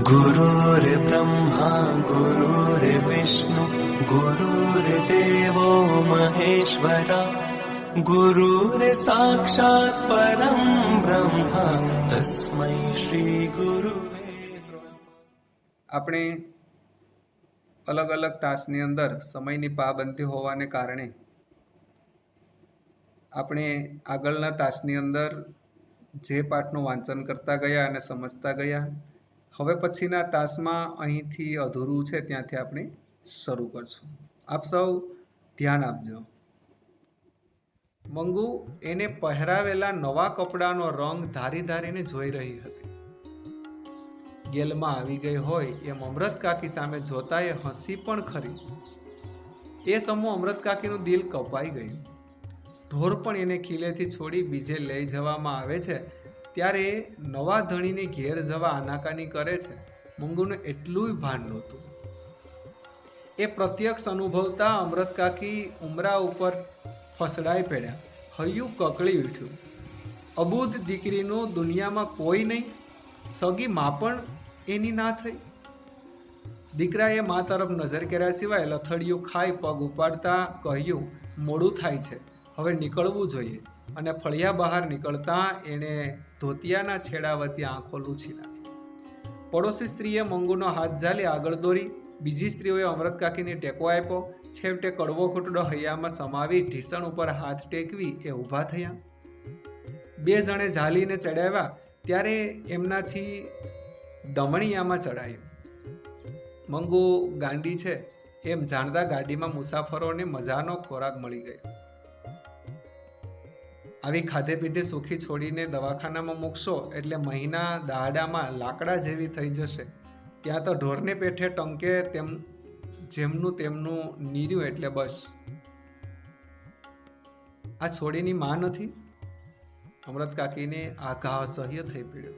गुरुर्ब्रह्मा गुरुर्विष्णु गुरुर्देवो महेश्वरा गुरुर्साक्षात् परं ब्रह्म तस्मै श्री गुरुवे આપણે અલગ અલગ તાસની અંદર સમયની પાબંદી હોવાને કારણે આપણે આગળના તાસની અંદર જે પાઠનું વાંચન કરતા ગયા અને સમજતા ગયા, હવે પછીના તાસમાં અહીંથી અધૂરું છે ત્યાંથી આપણે શરૂ કરશું. આપ સૌ ધ્યાન આપજો. મંગુ એને પહેરાવેલા નવા કપડાનો રંગ ધારી ધારીને જોઈ રહી હતી. ગેલમાં આવી ગઈ હોય એમ અમૃત કાકી સામે જોતા એ હસી પણ ખરી. એ સમૂહ અમૃત કાકીનું દિલ કપાઈ ગયું. ઢોર પણ એને ખીલેથી છોડી બીજે લઈ જવામાં આવે છે ત્યારે નવા ધણીને ઘેર જવા આનાકાની કરે છે. મંગુને એટલું ભાન નહોતું. એ પ્રત્યક્ષ અનુભવતા અમૃત કાકી ઉમરા ઉપર ફસડાઈ પડ્યા. હૈયું કકળી ઉઠ્યું. અબૂધ દીકરીનું દુનિયામાં કોઈ નહીં, સગી માં પણ એની ના થઈ. દીકરાએ મા તરફ નજર કર્યા સિવાય લથડિયું ખાઈ પગ ઉપાડતા કહ્યું, મોડું થાય છે, હવે નીકળવું જોઈએ. અને ફળિયા બહાર નીકળતા એણે ધોતિયાના છેડા વતી આંખો લૂછી નાખી. પડોશી સ્ત્રીએ મંગુનો હાથ ઝાલી આગળ દોરી. બીજી સ્ત્રીઓએ અમૃત કાકીને ટેકો આપ્યો. છેવટે કડવો ઘૂંટડો હૈયામાં સમાવી ઢીસણ ઉપર હાથ ટેકવી એ ઊભા થયા. બે જણે ઝાલીને ચડાવ્યા ત્યારે એમનાથી ડમણિયામાં ચડાયું. મંગુ ગાંડી છે એમ જાણતા ગાડીમાં મુસાફરોને મજાનો ખોરાક મળી ગયો. આવી ખાધે પીધે સુખી છોડીને દવાખાનામાં મૂકશો એટલે મહિના દાડામાં લાકડા જેવી થઈ જશે. ત્યાં તો ઢોરને પેઠે ટંકે તેમ જેમનું તેમનું નીર્યું એટલે બસ. આ છોડીની માં નથી? અમૃત કાકીને આઘા અસહ્ય થઈ પડ્યો.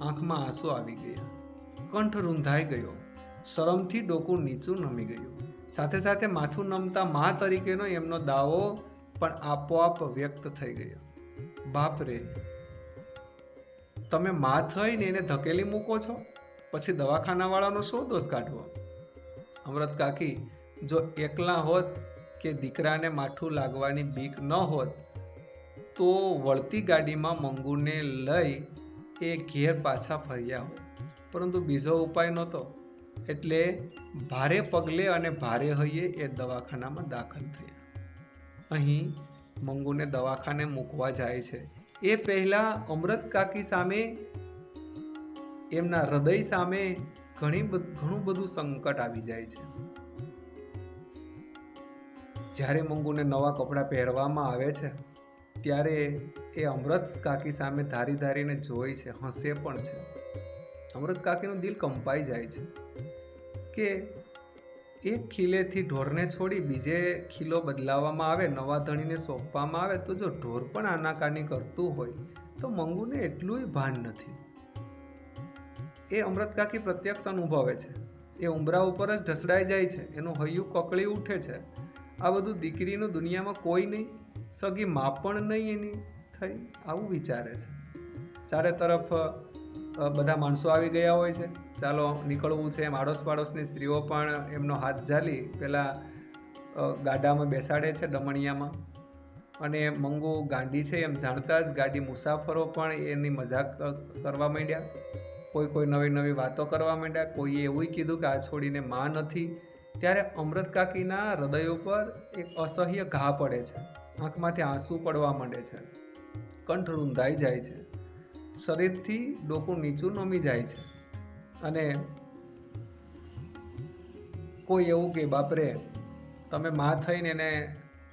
આંખમાં આંસુ આવી ગયા. કંઠ રૂંધાઈ ગયો. શરમથી ડોકું નીચું નમી ગયું. સાથે સાથે માથું નમતા મા તરીકેનો એમનો દાવો પણ આપોઆપ વ્યક્ત થઈ ગયો. બાપ રે, તમે માં થઈને એને ધકેલી મૂકો છો, પછી દવાખાનાવાળાનો શું દોષ કાઢવો? અમૃત કાકી જો એકલા હોત કે દીકરાને માઠું લાગવાની બીક ન હોત તો વળતી ગાડીમાં મંગુને લઈ એ ઘેર પાછા ફર્યા હોત. પરંતુ બીજો ઉપાય નહોતો એટલે ભારે પગલે અને ભારે હૈયે એ દવાખાનામાં દાખલ થયા. અહીં મંગુને દવાખાને મૂકવા જાય છે એ પહેલા અમૃત કાકી સામે, એમના હૃદય સામે ઘણું બધું સંકટ આવી જાય છે. જ્યારે મંગુને નવા કપડાં પહેરવામાં આવે છે ત્યારે એ અમૃત કાકી સામે ધારી ધારીને જોઈ છે, હસે પણ છે. અમૃત કાકીનું દિલ કંપાઈ જાય છે કે એક ખીલેથી ઢોરને છોડી બીજે ખીલો બદલાવવામાં આવે, નવા ધણીને સોંપવામાં આવે તો જો ઢોર પણ આનાકાની કરતું હોય તો મંગુને એટલું ભાન નથી. એ અમૃત કાકી પ્રત્યક્ષ અનુભવે છે. એ ઉંબરા ઉપર જ ઢસડાઈ જાય છે. એનું હૈયું કકળી ઉઠે છે. આ બધું દીકરીનું દુનિયામાં કોઈ નહીં, સગી માં પણ નહીં એની થઈ, આવું વિચારે છે. ચારે તરફ બધા માણસો આવી ગયા હોય છે. ચાલો નીકળવું છે એમ આડોશ પાડોશની સ્ત્રીઓ પણ એમનો હાથ ઝાલી પેલા ગાડામાં બેસાડે છે ડમણિયામાં. અને મંગુ ગાંડી છે એમ જાણતા જ ગાડી મુસાફરો પણ એની મજાક કરવા માંડ્યા. કોઈ નવી નવી વાતો કરવા માંડ્યા. કોઈએ એવું કીધું કે આ છોડીને માં નથી. ત્યારે અમૃત કાકીના હૃદય ઉપર એક અસહ્ય ઘા પડે છે. આંખમાંથી આંસુ પડવા માંડે છે. કંઠ રૂંધાઈ જાય છે. શરીરથી ડોકું નીચું નમી જાય છે. અને કોઈ એવું કે બાપરે, તમે માં થઈને એને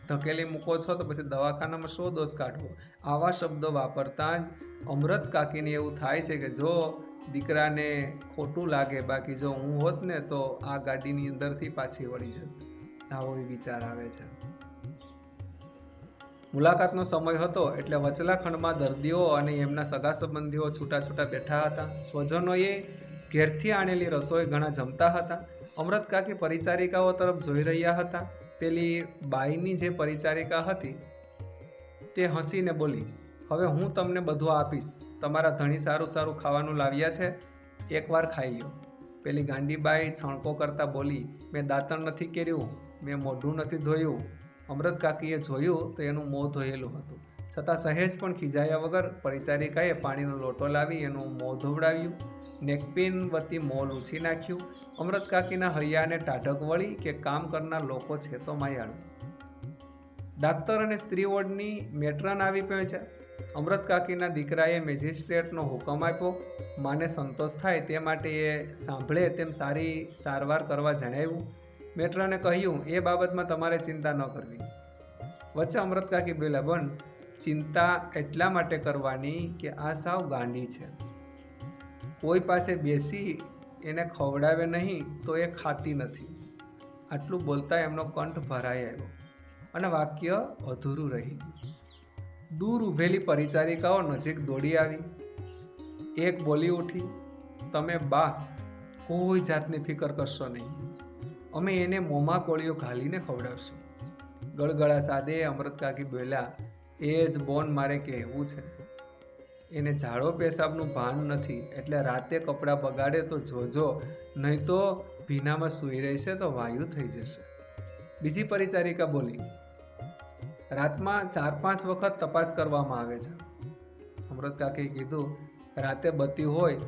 ધકેલી મૂકો છો તો પછી દવાખાનામાં શું દોષ કાઢવો? આવા શબ્દો વાપરતા જ અમૃત કાકીને એવું થાય છે કે જો દીકરાને ખોટું લાગે, બાકી જો હું હોત ને તો આ ગાડીની અંદરથી પાછી વળી જત. આવો વિચાર આવે છે. મુલાકાતનો સમય હતો એટલે વચલા ખંડમાં દર્દીઓ અને એમના સગા સંબંધીઓ છૂટા છૂટા બેઠા હતા. સ્વજનોએ ઘેરથી આણેલી રસોઈ ઘણા જમતા હતા. અમૃત કાકી પરિચારિકાઓ તરફ જોઈ રહ્યા હતા. પેલી બાઈની જે પરિચારિકા હતી તે હસીને બોલી, હવે હું તમને બધું આપીશ. તમારા ધણી સારું સારું ખાવાનું લાવ્યા છે, એકવાર ખાઈ લો. પેલી ગાંડીબાઈ છણકો કરતા બોલી, મેં દાંતણ નથી કર્યું, મેં મોઢું નથી ધોયું. અમૃત કાકીએ જોયું તો એનું મોં ધોયેલું હતું. છતાં સહેજ પણ ખીજાયા વગર પરિચારિકાએ પાણીનો લોટો લાવી એનું મોં ધોવડાવ્યું. નેકપિન વતી મોં લૂછી નાખ્યું. અમૃત કાકીના હૈયાને ટાઢક વળી કે કામ કરનાર લોકો છે તો માયાળું. ડાક્ટર અને સ્ત્રી વોર્ડની મેટ્રન આવી પહોંચ્યા. અમૃત કાકીના દીકરાએ મેજિસ્ટ્રેટનો હુકમ આપ્યો. માને સંતોષ થાય તે માટે એ સાંભળે તેમ સારી સારવાર કરવા જણાવ્યું. મેટ્રને કહ્યું, એ બાબતમાં તમારે ચિંતા ન કરવી. વચ્ચે અમૃત કાકી બોલ્યા, બન ચિંતા એટલા માટે કરવાની કે આ સાવ ગાંડી છે. કોઈ પાસે બેસી એને ખવડાવે નહીં તો એ ખાતી નથી. આટલું બોલતા એમનો કંઠ ભરાઈ આવ્યો અને વાક્ય અધૂરું રહી ગયું. દૂર ઊભેલી પરિચારિકાઓ નજીક દોડી આવી. એક બોલી ઉઠી, તમે બા કોઈ જાતની ફિકર કરશો નહીં, અમે એને મોંમાં કોળીઓ ઘાલીને ખવડાવશું. ગળગળા સાદે અમૃત કાકી બોલ્યા, એ જ બોન મારે કહેવું છે. એને ઝાડો પેશાબનું ભાન નથી એટલે રાતે કપડાં બગાડે તો જોજો, નહીં તો ભીનામાં સૂઈ રહેશે તો વાયુ થઈ જશે. બીજી પરિચારિકા બોલી, રાતમાં 4-5 વખત તપાસ કરવામાં આવે છે. અમૃત કાકીએ કીધું, રાતે બત્તી હોય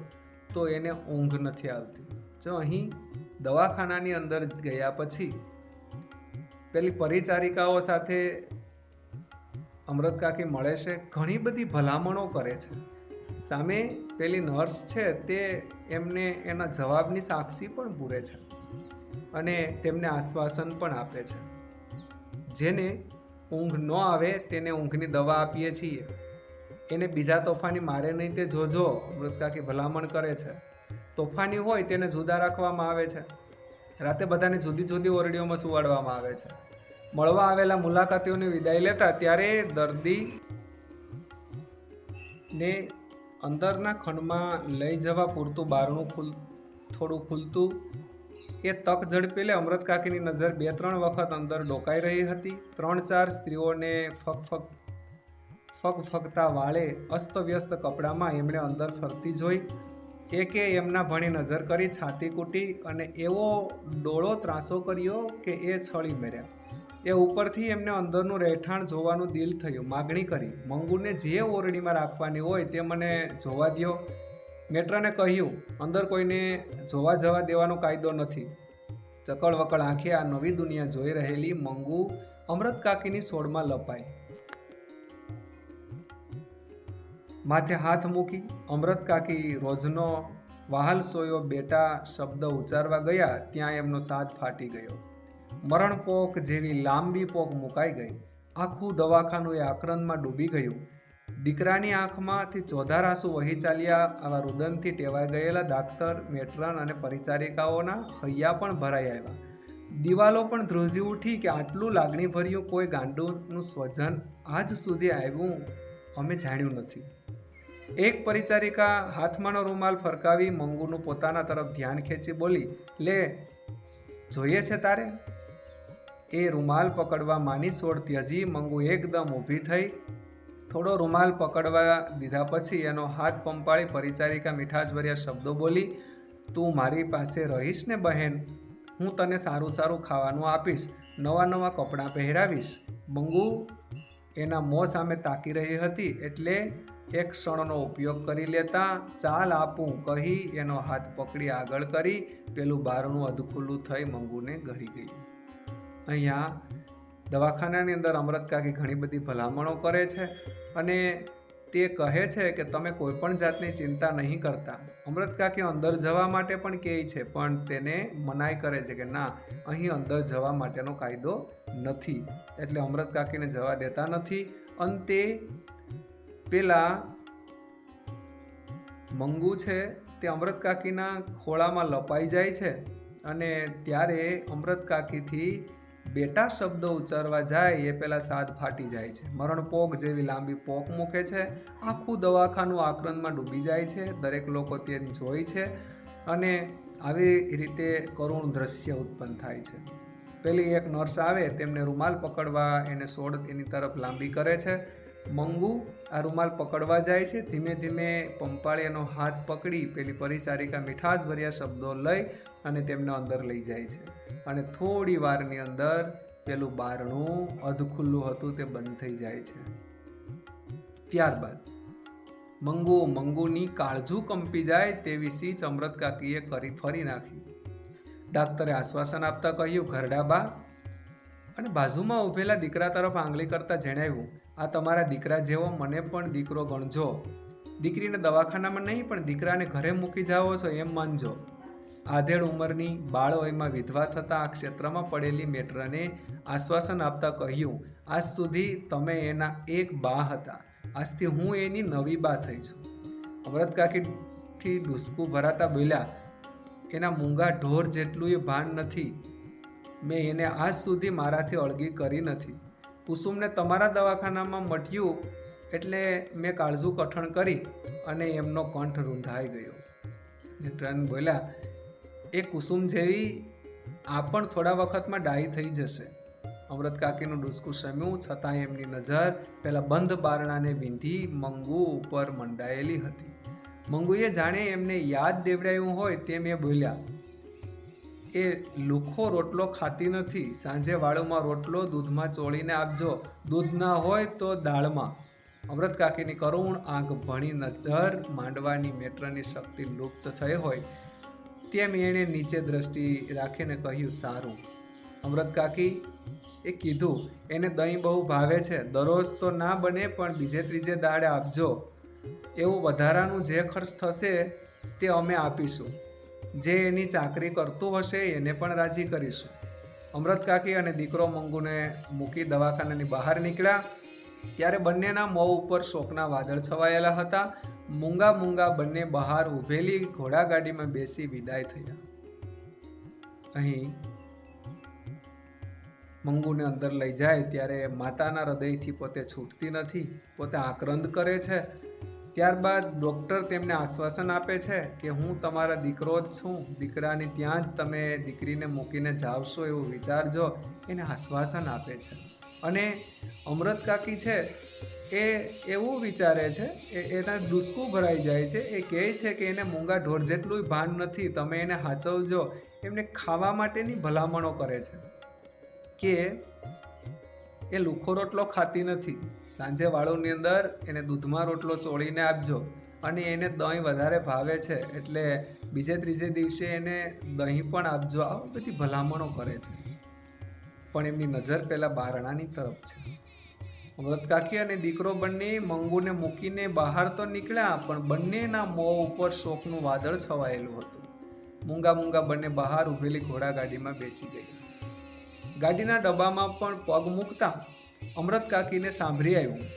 તો એને ઊંઘ નથી આવતી. જો અહીં દવાખાનાની અંદર ગયા પછી પેલી પરિચારિકાઓ સાથે અમૃત કાકી મળે છે, ઘણી બધી ભલામણો કરે છે. સામે પેલી નર્સ છે તે એમને એના જવાબની સાક્ષી પણ પૂરે છે અને તેમને આશ્વાસન પણ આપે છે. જેને ઊંઘ ન આવે તેને ઊંઘની દવા આપીએ છીએ. એને બીજા તોફાની મારે નહીં તે જોજો, અમૃત કાકી ભલામણ કરે છે. તોફાની હોય તેને જુદા રાખવામાં આવે છે. રાતે બધાને જુદી જુદી ઓરડીઓમાં સુવાડવામાં આવે છે. મળવા આવેલા મુલાકાતીઓને વિદાય લેતા ત્યારે દર્દીને અંદરના ખંડમાં લઈ જવા પૂરતું બારણું થોડું ખુલતું. એ તક ઝડપેલે અમૃત કાકીની નજર 2-3 વખત અંદર ડોકાઈ રહી હતી. 3-4 સ્ત્રીઓને ફગફગતા વાળે અસ્તવ્યસ્ત કપડામાં એમણે અંદર ફરતી જોઈ. એકે એમના ભણી નજર કરી, છાતી કૂટી અને એવો ડોળો ત્રાસો કર્યો કે એ છળી મેર્યા. એ ઉપરથી એમને અંદરનું રહેઠાણ જોવાનું દિલ થયું. માગણી કરી, મંગુને જે ઓરડીમાં રાખવાની હોય તે મને જોવા દ્યો. મેટ્રને કહ્યું, અંદર કોઈને જોવા જવા દેવાનો કાયદો નથી. ચકળ વકળ આંખે આ નવી દુનિયા જોઈ રહેલી મંગુ અમૃત કાકીની સોડમાં લપાઈ. માથે હાથ મૂકી અમૃત કાકી રોજનો વહાલ સોયો બેટા શબ્દ ઉચ્ચારવા ગયા ત્યાં એમનો સાદ ફાટી ગયો. મરણ પોક જેવી લાંબી પોક મુકાઈ ગઈ. આખું દવાખાનું એ આક્રંદમાં ડૂબી ગયું. દીકરાની આંખમાંથી ચોધાર આંસુ વહી ચાલ્યા. આવા રુદનથી ટેવાઈ ગયેલા ડાક્ટર, મેટ્રન અને પરિચારિકાઓના હૈયા પણ ભરાઈ આવ્યા. દિવાલો પણ ધ્રુજી ઉઠી કે આટલું લાગણીભર્યું કોઈ ગાંડુનું સ્વજન આજ સુધી આવ્યું અમે જાણ્યું નથી. એક પરિચારિકા હાથમાંનો રૂમાલ ફરકાવી મંગુનું પોતાના તરફ ધ્યાન ખેંચી બોલી, લે જોઈએ છે તારે? એ રૂમાલ પકડવા માની સોડ ત્યજી મંગુ એકદમ ઊભી થઈ. થોડો રૂમાલ પકડવા દીધા પછી એનો હાથ પંપાળી પરિચારિકા મીઠાશભર્યા શબ્દો બોલી, તું મારી પાસે રહીશ ને બહેન? હું તને સારું સારું ખાવાનું આપીશ, નવા નવા કપડાં પહેરાવીશ. મંગુ એના મોં સામે તાકી રહી હતી એટલે એક ક્ષણનો ઉપયોગ કરી લેતા ચાલ આપું કહી એનો હાથ પકડી આગળ કરી પેલું બારણું અધખુલ્લું થઈ મંગુને ગળી ગઈ. અહીંયા દવાખાનાની અંદર અમૃત કાકી ઘણી બધી ભલામણો કરે છે અને તે કહે છે કે તમે કોઈ પણ જાતની ચિંતા નહીં કરતા. અમૃત કાકી અંદર જવા માટે પણ કહે છે પણ તેને મનાઈ કરે છે કે ના, અહીં અંદર જવા માટેનો કાયદો નથી. એટલે અમૃત કાકીને જવા દેતા નથી. અંતે પેલા મંગુ છે તે અમૃત કાકીના ખોળામાં લપાઈ જાય છે અને ત્યારે અમૃત કાકીથી બેટા શબ્દ ઉચ્ચારવા જાય એ પેલા સાદ ફાટી જાય છે. મરણ પોક જેવી લાંબી પોક મૂકે છે. આખું દવાખાનું આક્રંદમાં ડૂબી જાય છે. દરેક લોકો તે જોઈ છે અને આવી રીતે કરુણ દ્રશ્ય ઉત્પન્ન થાય છે. પેલી એક નર્સ આવે તેમને રૂમાલ પકડવા એને સોડ એની તરફ લાંબી કરે છે. મંગુ આ રૂમાલ પકડવા જાય છે. ધીમે ધીમે પંપાળી એનો હાથ પકડી પેલી પરિચારિકા મીઠાશ ભર્યા શબ્દો લઈ અને તેમને અંદર લઈ જાય છે. અને થોડી વારની અંદર પેલું બારણું અધખુલ્લું હતું તે બંધ થઈ જાય છે. ત્યારબાદ મંગુની કાળજું કંપી જાય તેવી સીચ અમૃત કાકીએ કરી ફરી નાખી. ડાક્ટરે આશ્વાસન આપતા કહ્યું, ઘરડા બા, અને બાજુમાં ઉભેલા દીકરા તરફ આંગળી કરતા જણાવ્યું, આ તમારા દીકરા જેવો મને પણ દીકરો ગણજો. દીકરીને દવાખાનામાં નહીં પણ દીકરાને ઘરે મૂકી જાઓ છો એમ માનજો. આધેડ ઉંમરની બાળવયમાં વિધવા થતા આ ક્ષેત્રમાં પડેલી મેટ્રને આશ્વાસન આપતા કહ્યું, આજ સુધી તમે એના એક બા હતા, આજથી હું એની નવી બા થઈ છું. અમૃત કાકીથી ડૂસકું ભરાતા બોલ્યા, એના મૂંગા ઢોર જેટલું એ ભાન નથી. મેં એને આજ સુધી મારાથી અળગી કરી નથી. કુસુમને તમારા દવાખાનામાં મટ્યું એટલે મેં કાળજું કઠણ કરી અને એમનો કંઠ રૂંધાઈ ગયો. નેત્રન બોલ્યા, એ કુસુમ જેવી આ પણ થોડા વખતમાં ડાઈ થઈ જશે. અમૃત કાકીનું ડૂસકું શમ્યું, છતાં એમની નજર પેલા બંધ બારણાને વીંધી મંગુ ઉપર મંડાયેલી હતી. મંગુએ જાણે એમને યાદ દેવડાયું હોય તેમ એ બોલ્યા, એ લુખો રોટલો ખાતી નથી. સાંજે વાળુમાં રોટલો દૂધમાં ચોળીને આપજો, દૂધ ના હોય તો દાળમાં. અમૃત કાકીની કરુણ આંખ ભણી નજર માંડવાની મેટ્રની શક્તિ લુપ્ત થઈ હોય તેમ એણે નીચે દ્રષ્ટિ રાખીને કહ્યું, સારું. અમૃત કાકી એ કીધું, એને દહીં બહુ ભાવે છે, દરરોજ તો ના બને પણ બીજે ત્રીજે દાડે આપજો. એવું વધારાનું જે ખર્ચ થશે તે અમે આપીશું. જે એની ચાકરી કરતું હશે એને પણ રાજી કરીશું. અમૃત કાકી અને દીકરો મંગુને મૂકી દવાખાનાની બહાર નીકળ્યા ત્યારે બંનેના મોં ઉપર શોકના વાદળ છવાયેલા હતા. મૂંગા બંને બહાર ઊભેલી ઘોડાગાડીમાં બેસી વિદાય થયા. અહીં મંગુને અંદર લઈ જાય ત્યારે માતાના હૃદયથી પોતે છૂટતી નથી, પોતે આક્રંદ કરે છે. ત્યારબાદ ડૉક્ટર તેમને આશ્વાસન આપે છે કે હું તમારા દીકરો જ છું, દીકરાની ત્યાં જ તમે દીકરીને મૂકીને જાવશો એવું વિચારજો. એને આશ્વાસન આપે છે. અને અમૃત કાકી છે એ એવું વિચારે છે, એના ડૂસકું ભરાઈ જાય છે. એ કહે છે કે એને મૂંગા ઢોર જેટલું ભાન નથી, તમે એને હાચવજો. એમને ખાવા માટેની ભલામણો કરે છે કે એ લુખો રોટલો ખાતી નથી, સાંજે વાળુની અંદર એને દૂધમાં રોટલો ચોળીને આપજો. અને એને દહીં વધારે ભાવે છે એટલે બીજે ત્રીજે દિવસે એને દહીં પણ આપજો. આ બધી ભલામણો કરે છે. પણ એમની નજર પેલા બારણાની તરફ છે. અમૃત કાકી અને દીકરો બંને મંગુને મૂકીને બહાર તો નીકળ્યા પણ બંનેના મોં ઉપર શોકનું વાદળ છવાયેલું હતું. મૂંગા બંને બહાર ઊભેલી ઘોડાગાડીમાં બેસી ગયા. ગાડીના ડબ્બામાં પણ પગ મૂકતા અમૃત કાકીને સાંભળી આવ્યું,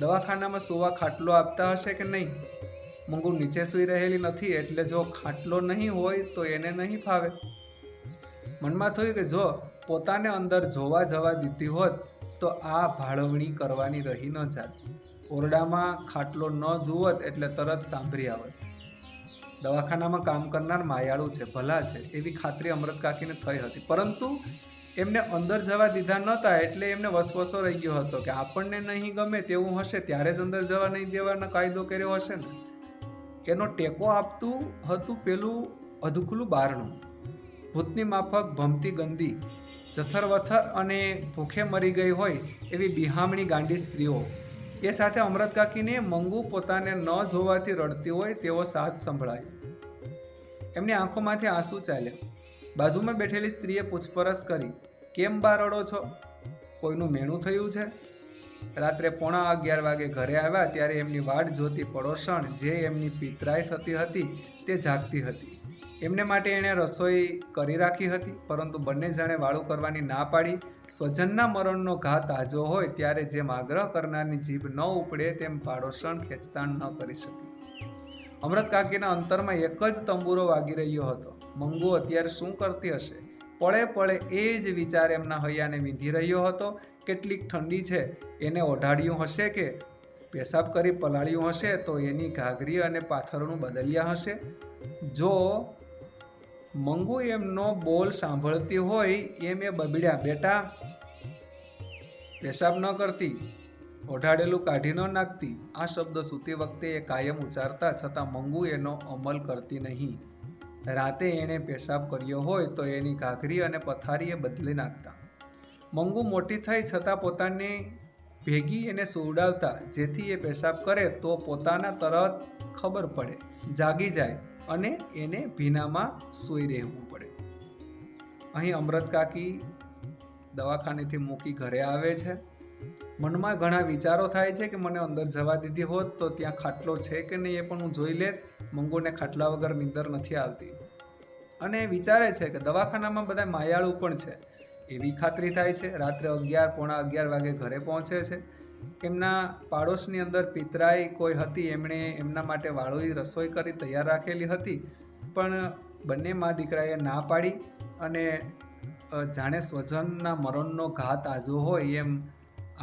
દવાખાનામાં સુવા ખાટલો આપતા હશે કે નહીં. મંગુ નીચે સૂઈ રહેલી નથી એટલે જો ખાટલો નહીં હોય તો એને નહીં ફાવે. મનમાં થયું કે જો પોતાને અંદર જોવા જવા દીધી હોત તો આ ભાળવણી કરવાની રહી ન જાત. ઓરડામાં ખાટલો ન જુવત એટલે તરત સાંભળી આવત. દવાખાનામાં કામ કરનાર માયાળું છે, ભલા છે એવી ખાતરી અમૃત કાકીને થઈ હતી. પરંતુ એમને અંદર જવા દીધા નહોતા એટલે એમને વસવસો રહી ગયો હતો કે આપણને નહીં ગમે તેવું હશે ત્યારે જ અંદર જવા નહીં દેવાનો કાયદો કર્યો હશે ને. એનો ટેકો આપતું હતું પેલું અધખુલ્લું બારણું. ભૂતની માફક ભમતી ગંદી, જથરવથર અને ભૂખે મરી ગઈ હોય એવી બિહામણી ગાંડી સ્ત્રીઓ. એ સાથે અમૃત કાકીને મંગુ પોતાને ન જોવાથી રડતી હોય તેવો સાથ સંભળાયો. એમની આંખોમાંથી આંસુ ચાલ્યા. બાજુમાં બેઠેલી સ્ત્રીએ પૂછપરછ કરી, કેમ બા રડો છો? કોઈનું મેણું થયું છે? રાત્રે 11:15 વાગે ઘરે આવ્યા ત્યારે એમની વાટ જોતી પડોશણ જે એમની પિતરાઈ થતી હતી તે જાગતી હતી. એમને માટે એણે રસોઈ કરી રાખી હતી પરંતુ બંને જણે વાળું કરવાની ના પાડી. સ્વજનના મરણનો ઘા તાજો હોય ત્યારે જેમ આગ્રહ કરનારની જીભ ન ઉપડે તેમ પાડોશણ ખેંચતાણ ન કરી શકી. અમૃત કાકીના અંતરમાં એક જ તંબુરો વાગી રહ્યો હતો, મંગુ અત્યારે શું કરતી હશે? પળે પળે એ જ વિચાર એમના હૈયાને વીંધી રહ્યો હતો. કેટલીક ઠંડી છે એને ઓઢાડ્યું હશે કે પેશાબ કરી પલાળ્યું હશે તો એની ઘાઘરી અને પાથરણું બદલ્યા હશે. જો મંગુ એમનો બોલ સાંભળતી હોય એમ એ બબડ્યા, બેટા પેશાબ ન કરતી, ઓઢાડેલું કાઢી ન નાખતી. આ શબ્દ સૂતી વખતે એ કાયમ ઉચ્ચારતા, છતાં મંગુ એનો અમલ કરતી નહીં. રાતે એણે પેશાબ કર્યો હોય તો એની ઘાઘરી અને પથારી એ બદલી નાખતા. મંગુ મોટી થઈ છતાં પોતાની ભેગી એને સુવડાવતા, જેથી એ પેશાબ કરે તો પોતાના તરત ખબર પડે, જાગી જાય અને એને ભીનામાં સૂઈ રહેવું પડે. અહીં અમૃત કાકી દવાખાનેથી મૂકી ઘરે આવે છે. મનમાં ઘણા વિચારો થાય છે કે મને અંદર જવા દીધી હોત તો ત્યાં ખાટલો છે કે નહીં એ પણ હું જોઈ લેત. મંગુને ખાટલા વગર નીંદર નથી આવતી અને વિચારે છે કે દવાખાનામાં બધા માયાળુ પણ છે એવી ખાતરી થાય છે. રાત્રે 11, પોણા 11 વાગે ઘરે પહોંચે છે. એમના પાડોશની અંદર પિતરાઈ કોઈ હતી, એમણે એમના માટે વાળુઈ રસોઈ કરી તૈયાર રાખેલી હતી, પણ બંને મા દીકરાએ ના પાડી અને જાણે સ્વજનના મરણનો ઘા તાજો હોય એમ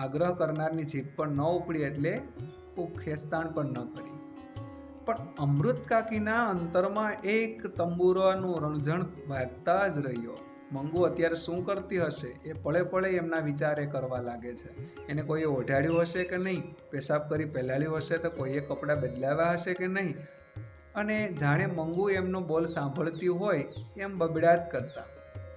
આગ્રહ કરનારની જીભ પણ ન ઉપડી એટલે ખૂબ ખેંચતાણ પણ ન કરી. પણ અમૃત કાકીના અંતરમાં એક તંબુરાનું રણઝણ વાગતા જ રહ્યો. મંગુ અત્યારે શું કરતી હશે એ પળે પળે એમના વિચારે કરવા લાગે છે. એને કોઈએ ઓઢાડ્યું હશે કે નહીં, પેશાબ કરી પહેલાડ્યું હશે તો કોઈએ કપડાં બદલાવ્યા હશે કે નહીં, અને જાણે મંગુ એમનો બોલ સાંભળતી હોય એમ બબડાટ કરતા,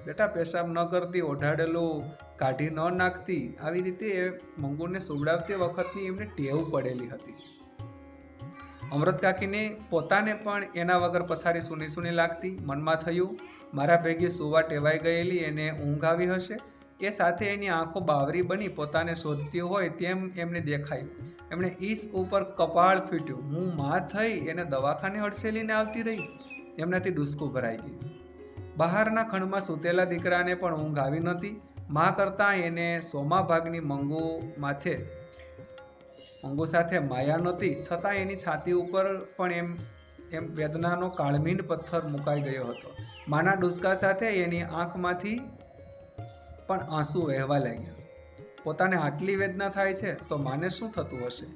બેટા પેશાબ ન કરતી, ઓઢાડેલું કાઢી ન નાખતી. આવી રીતે એ મંગુને સુવડાવતી વખતની એમને ટેવ પડેલી હતી. અમૃત કાકીને પોતાને પણ એના વગર પથારી સૂની સૂની લાગતી. મનમાં થયું, મારા ભેગી સુવા ટેવાઈ ગયેલી એને ઊંઘ આવી હશે. એ સાથે એની આંખો બાવરી બની પોતાને શોધતી હોય તેમ એમને દેખાયું. એમણે ઈસ ઉપર કપાળ ફીટ્યું. હું માં થઈ એને દવાખાને હડસેલીને આવતી રહી. એમનાથી ડૂસકું ભરાઈ ગયું. બહારના ખંડમાં સૂતેલા દીકરાને પણ ઊંઘ આવી નહોતી. માં કરતાં એને સોમા ભાગની મંગુ સાથે માયા નહોતી, છતાં એની છાતી ઉપર પણ એમ વેદનાનો કાળમીંડ પથ્થર મુકાઈ ગયો હતો. માના ડૂસકા સાથે એની આંખમાંથી પણ આંસુ વહેવા લાગ્યા. પોતાને આટલી વેદના થાય છે તો માને શું થતું હશે?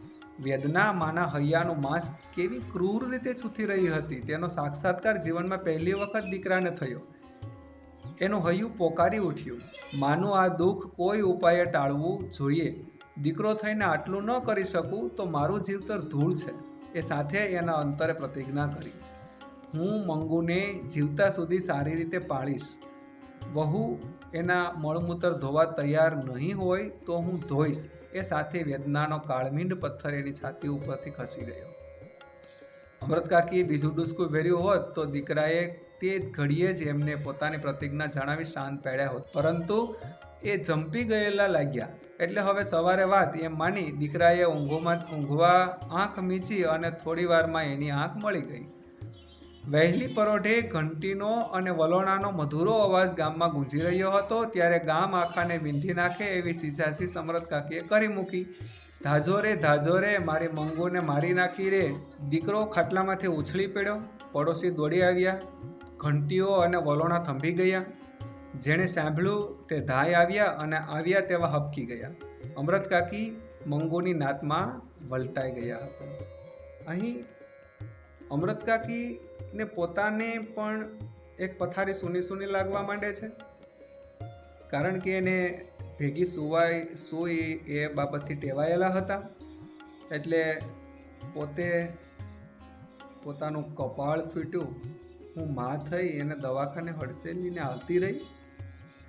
વેદના માના હૈયાનું માંસ કેવી ક્રૂર રીતે છૂથી રહી હતી તેનો સાક્ષાત્કાર જીવનમાં પહેલી વખત દીકરાને થયો. એનું હૈયું પોકારી ઉઠ્યું, માનું આ દુઃખ કોઈ ઉપાયે ટાળવું જોઈએ. દીકરો થઈને આટલું ન કરી શકું તો મારું જીવતર ધૂળ છે. એ સાથે એના અંતરે પ્રતિજ્ઞા કરી, હું મંગુને જીવતા સુધી સારી રીતે પાળીશ. વહુ એના મળમૂત્ર ધોવા તૈયાર નહીં હોય તો હું ધોઈશ. એ સાથે વેદનાનો કાળમીંડ પથ્થર એની છાતી ઉપરથી ખસી ગયો. અમૃત કાકીએ બીજું ડૂસકું ભર્યું હોત તો દીકરાએ તે ઘડીએ જ એમને પોતાની પ્રતિજ્ઞા જણાવી શાંત પાડ્યા હોત, પરંતુ એ જંપી ગયેલા લાગ્યા. એટલે હવે સવારે વાત એમ માની દીકરાએ ઊંઘવા આંખ મીચી અને થોડી વારમાં એની આંખ મળી ગઈ. વહેલી પરોઢે ઘંટીનો અને વલોણાનો મધુરો અવાજ ગામમાં ગુંજી રહ્યો હતો. ત્યારે ગામ આખાને વિંધી નાખે એવી સીઝાસી અમૃત કાકીએ કરી મૂકી. ધાજો રે મારી મંગુને મારી નાખી રે. દીકરો ખાટલામાંથી ઉછળી પડ્યો. પડોશી દોડી આવ્યા. ઘંટીઓ અને વલોણા થંભી ગયા. જેણે સાંભળ્યું તે ધાય આવ્યા અને આવ્યા તેવા હબકી ગયા. અમૃત કાકી મંગુની નાતમાં વલટાઈ ગયા હતા. અહીં અમૃત કાકીને પોતાને પણ એક પથારી સૂની સૂની લાગવા માંડે છે, કારણ કે એને ભેગી સૂઈ એ બાબતથી ટેવાયેલા હતા. એટલે પોતે પોતાનું કપાળ ફીટ્યું. હું માં થઈ એને દવાખાને હડસેલીને આવતી રહી.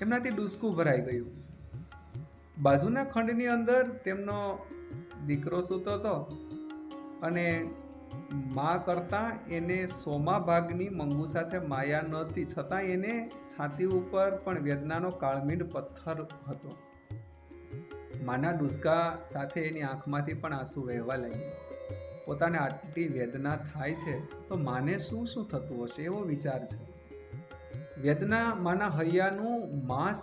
એમનાથી ડૂસકું ભરાઈ ગયું. બાજુના ખંડની અંદર તેમનો દીકરો સૂતો હતો અને માં કરતાં એને સોમા ભાગની મંગુ સાથે માયા નહોતી, છતાં એને છાતી ઉપર પણ વેદનાનો કાળમીંડ પથ્થર હતો. માના ડૂસકા સાથે એની આંખમાંથી પણ આંસુ વહેવા લાગ્યા. પોતાને આટલી વેદના થાય છે તો માને શું થતું હશે એવો વિચાર છે. વેદના માના હૈયાનું માંસ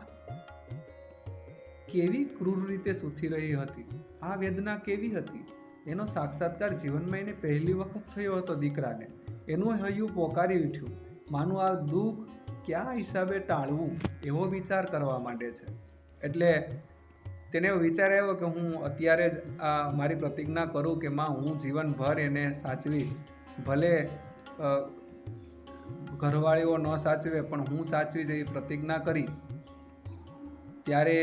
કેવી ક્રૂર રીતે સૂથી રહી હતી. આ વેદના કેવી હતી એનો સાક્ષાત્કાર જીવનમાં એને પહેલી વખત થયો હતો દીકરાને. એનું હૈયું પોકારી ઉઠ્યું. માનું આ દુઃખ કયા હિસાબે ટાળવું એવો વિચાર કરવા માંડે છે. એટલે તેને એવો વિચાર આવ્યો કે હું અત્યારે જ આ મારી પ્રતિજ્ઞા કરું કે માં હું જીવનભર એને સાચવીશ. ભલે ઘરવાળીઓ ન સાચવે પણ હું સાચવીશ એવી પ્રતિજ્ઞા કરી ત્યારે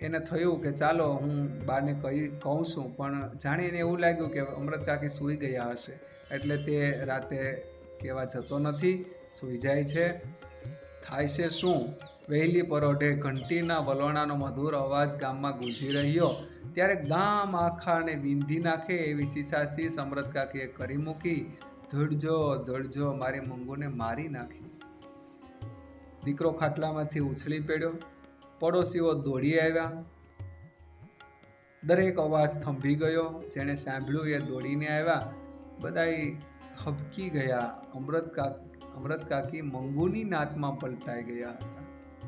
એને થયું કે ચાલો હું બાને કહું છું, પણ જાણે એને એવું લાગ્યું કે અમૃત કાકી સૂઈ ગયા હશે, એટલે તે રાતે કહેવા જતો નથી, સૂઈ જાય છે. થાય છે શું? વહેલી પરોઢે ઘંટીના વલોણાનો મધુર અવાજ ગામમાં ગૂંજી રહ્યો, ત્યારે ગામ આખાને વીંધી નાખે એવી શીશાશીશ અમૃત કાકીએ કરી મૂકી. દોડજો દોડજો, મારી મંગુને મારી નાખી. દીકરો ખાટલામાંથી ઉછળી પડ્યો. પડોશીઓ દોડી આવ્યા. દરેક અવાજ થંભી ગયો. જેણે સાંભળ્યું એ દોડીને આવ્યા. બધાય હબકી ગયા. અમૃત કાકી મંગુની નાતમાં પલટાઈ ગયા હતા.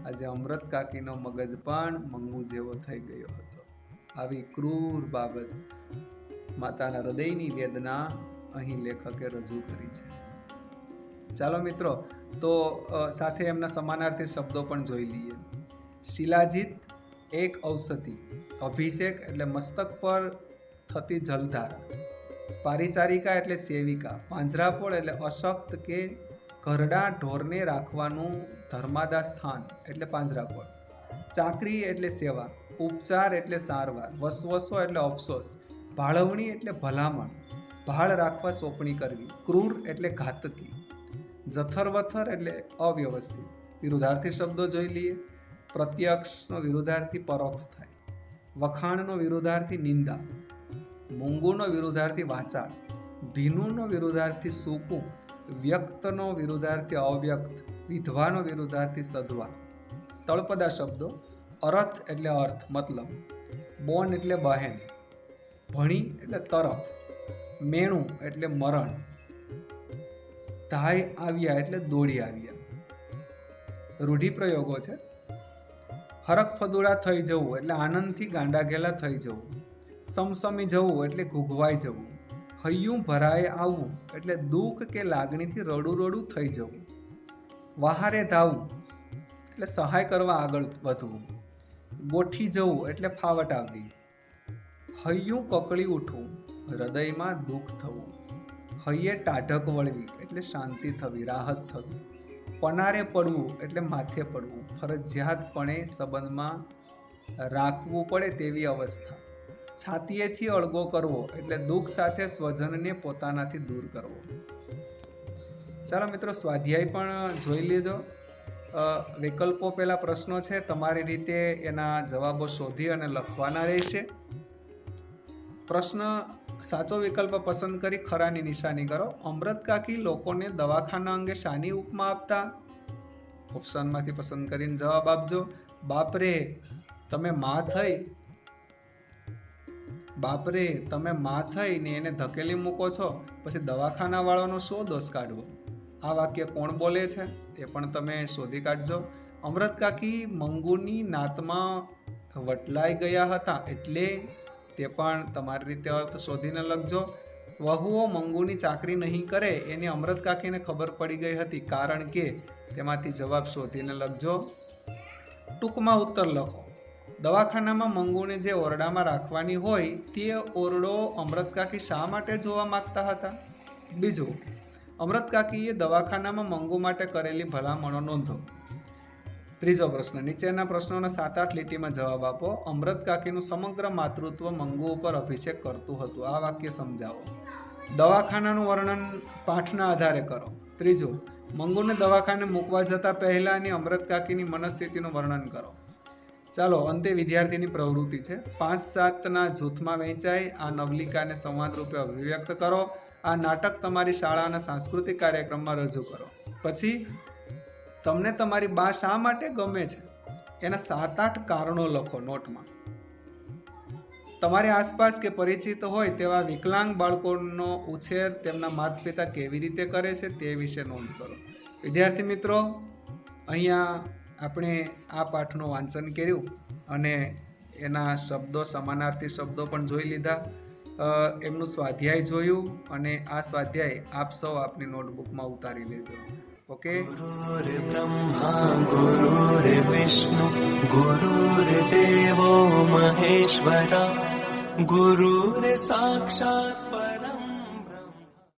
આજે અમૃત કાકીનો મગજ પણ મંગુ જેવો થઈ ગયો હતો. આવી ક્રૂર બાબત, માતાના હૃદયની વેદના અહીં લેખકે રજૂ કરી છે. ચાલો મિત્રો, તો સાથે એમના સમાનાર્થી શબ્દો પણ જોઈ લઈએ. શિલાજીત એક ઔષધિ, અભિષેક એટલે મસ્તક પર થતી જલધારા, પારિચારિકા એટલે સેવિકા, પાંજરાપોળ એટલે અશક્ત કે ઘરડા ઢોરને રાખવાનું ધર્માદા સ્થાન એટલે પાંજરાપોળ, ચાકરી એટલે સેવા, ઉપચાર એટલે સારવાર, વસવસો એટલે અફસોસ, ભાળવણી એટલે ભલામણ, ભાળ રાખવા સોંપણી કરવી, ક્રૂર એટલે ઘાતકી, જથરવથર એટલે અવ્યવસ્થિત. વિરુદ્ધાર્થી શબ્દો જોઈ લઈએ. પ્રત્યક્ષનો વિરુદ્ધાર્થી પરોક્ષ થાય. વખાણનો વિરુદ્ધાર્થી નિંદા. મૂંગુનો વિરુદ્ધાર્થી વાચાળ. ભીનુનો વિરુદ્ધાર્થી સૂકું. વ્યક્તનો વિરુદ્ધાર્થી અવ્યક્ત. વિધવાનો વિરુદ્ધાર્થી સદ્વા. તળપદા શબ્દો. અરથ એટલે અર્થ, મતલબ. બોન એટલે બહેન. ભણી એટલે તરફ. મેણું એટલે મરણ. ધાય આવ્યા એટલે દોડી આવ્યા. રૂઢિપ્રયોગો છે. હરખ ફદુડા થઈ જવું એટલે આનંદથી ગાંડા ઘેલા થઈ જવું. સમસમી જવું એટલે ઘૂઘવાઈ જવું. હૈયું ભરાય આવવું એટલે દુઃખ કે લાગણીથી રડું રડું થઈ જવું. વહારે ધાવવું એટલે સહાય કરવા આગળ વધવું. ગોઠી જવું એટલે ફાવટ આવવી. હૈયું કકળી ઉઠવું, હૃદયમાં દુઃખ થવું. હૈયે ટાઢક વળવી એટલે શાંતિ થવી, રાહત થવી. પનારે પડવું એટલે માથે પડવું, ફરજિયાતપણે સંબંધમાં રાખવું પડે તેવી અવસ્થા. છાતીએથી અળગો કરવો એટલે દુઃખ સાથે સ્વજનને પોતાનાથી દૂર કરવો. ચાલો મિત્રો, સ્વાધ્યાય પણ જોઈ લેજો. વિકલ્પો પહેલા પ્રશ્નો છે, તમારી રીતે એના જવાબો શોધી અને લખવાના રહેશે. પ્રશ્ન સાચો વિકલ્પ પસંદ કરી ખરાની નિશાની કરો. અમૃત કાકી લોકોને દવાખાના અંગે શાની ઉપમા આપતા? ઓપ્શનમાંથી પસંદ કરીને જવાબ આપજો. બાપરે તમે માં થઈને એને ધકેલી મૂકો છો, પછી દવાખાના વાળાનો શું દોષ કાઢવો? આ વાક્ય કોણ બોલે છે એ પણ તમે શોધી કાઢજો. અમૃત કાકી મંગુની નાતમાં વટલાઈ ગયા હતા એટલે તે પણ તમારી રીતે અર્થ શોધીને લખજો. વહુઓ મંગુની ચાકરી નહીં કરે એની અમૃત કાકીને ખબર પડી ગઈ હતી, કારણ કે તેમાંથી જવાબ શોધીને લખજો. ટૂંકમાં ઉત્તર લખો. દવાખાનામાં મંગુને જે ઓરડામાં રાખવાની હોય તે ઓરડો અમૃત કાકી શા માટે જોવા માંગતા હતા? બીજું, અમૃત કાકીએ દવાખાનામાં મંગુ માટે કરેલી ભલામણો નોંધો. ત્રીજો પ્રશ્ન, નીચેના પ્રશ્નોના 7-8 લીટીમાં જવાબ આપો. અમૃત કાકીનું સમગ્ર માતૃત્વ મંગુ ઉપર અભિષેક કરતું હતું. આ વાક્ય સમજાવો. દવાખાનાનું વર્ણન પાઠના આધારે કરો. ત્રીજું, મંગુને દવાખાને મૂકવા જતા પહેલાની અમૃત કાકીની મનસ્થિતિનું વર્ણન કરો. ચાલો, અંતે વિદ્યાર્થીની પ્રવૃત્તિ છે. 5-7ના જૂથમાં વહેંચાઈ આ નવલિકાને સંવાદ રૂપે અભિવ્યક્ત કરો. આ નાટક તમારી શાળાના સાંસ્કૃતિક કાર્યક્રમમાં રજૂ કરો. પછી તમને તમારી બા શા માટે ગમે છે એના 7-8 કારણો લખો નોટમાં. તમારી આસપાસ કે પરિચિત હોય તેવા વિકલાંગ બાળકોનો ઉછેર તેમના માતા પિતા કેવી રીતે કરે છે તે વિશે નોંધ કરો. વિદ્યાર્થી મિત્રો, અહીંયા આપણે આ પાઠનું વાંચન કર્યું અને એના શબ્દો, સમાનાર્થી શબ્દો પણ જોઈ લીધા. એમનું સ્વાધ્યાય જોયું અને આ સ્વાધ્યાય આપ સૌ આપની નોટબુકમાં ઉતારી લેજો. ઓકે. गुरुर्ब्रह्मा गुरुर्विष्णु गुरुर्देवो महेश्वरा गुरुर्साक्षात्